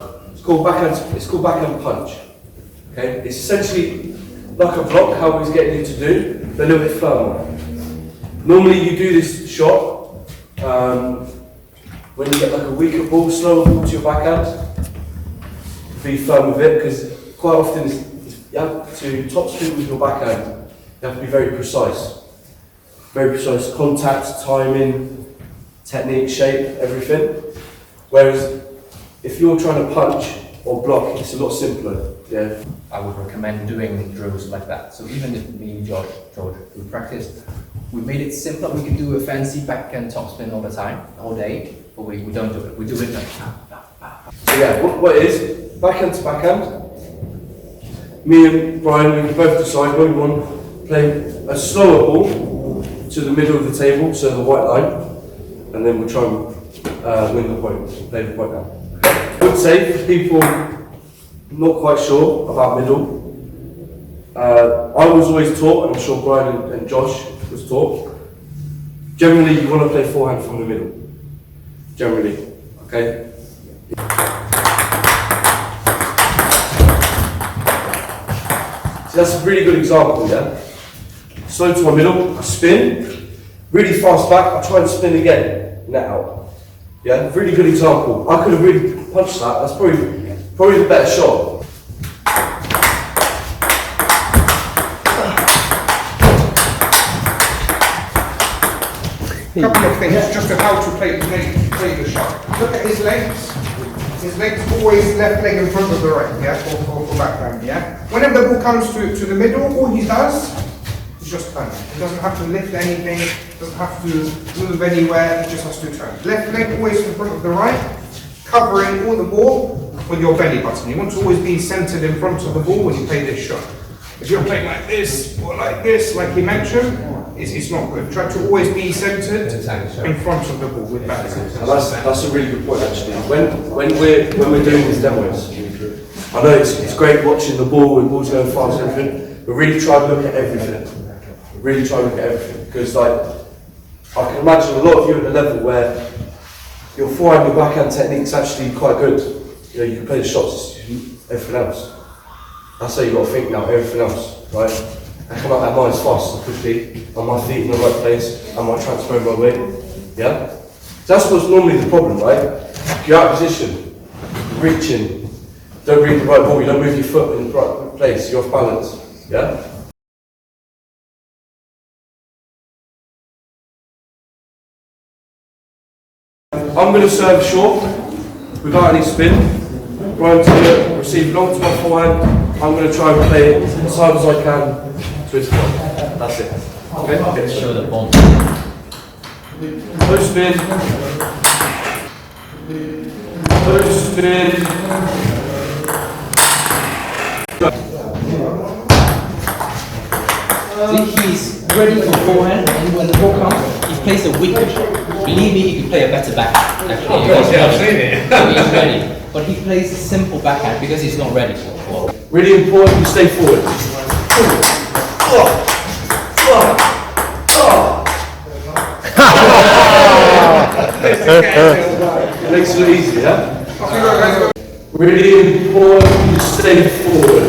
It's called backhand punch. Okay, it's essentially like a block. How he's getting you to do, but a little bit firmer. Normally, you do this shot when you get like a weaker ball, slower ball to your backhand. Be firm with it because quite often you have to topspin with your backhand. You have to be very precise contact, timing, technique, shape, everything. Whereas if you're trying to punch or block, it's a lot simpler. Yeah. I would recommend doing drills like that. So even if me and George, we practiced, we made it simpler. We can do a fancy backhand topspin all the time, all day, but we don't do it. We do it like So yeah, what it is, backhand to backhand. Me and Bryan, we can both decide when we want to play a slower ball to the middle of the table, so the white line, and then we'll try and win the point, play the point now. I would say for people not quite sure about middle, I was always taught, and I'm sure Bryan and Josh was taught, generally you want to play forehand from the middle. Generally, okay? So that's a really good example, yeah? Slow to my middle, I spin, really fast back, I try and spin again, net out. Yeah, really good example. I could have really punched that, that's probably the better shot. Couple of things, just on how to play the shot. Look at his legs. His legs always left leg in front of the right, yeah, for backhand, yeah. Whenever the ball comes to the middle, all he does is just turn. He doesn't have to lift anything, doesn't have to move anywhere, he just has to turn. Left leg always in front of the right, covering all the ball with your belly button. You want to always be centered in front of the ball when you play this shot. If you're playing like this, or like this, like he mentioned, it's not good. Try to always be centered in front of the ball with backhand. That's a really good point actually. When we're doing these demos, I know it's great watching the ball and balls going fast and everything, but really try to look at everything. Really try to look at everything. Because like, I can imagine a lot of you at the level where your forehand and backhand technique is actually quite good. You know, you can play the shots, everything else. That's how you've got to think now, everything else, right? I come out that mind's fast and quickly, are my feet in the right place, am I transferring my weight? Yeah? So that's what's normally the problem, right? If you're out of position, reaching, don't read the right ball, you don't move your foot in the right place, you're off balance, yeah? I'm going to serve short, without any spin. Bryan's going to receive long to my forehand. I'm going to try and play it as hard as I can to his point. That's it. Okay? show the ball. Low spin. Low spin. See, he's ready for forehand, and when the ball comes, he plays a weaker shot. Believe me, he can play a better backhand. Actually, I've seen it. He's ready, but he plays a simple backhand because he's not ready for it. Really important, you stay forward. Makes it easy, yeah? Really important, you stay forward.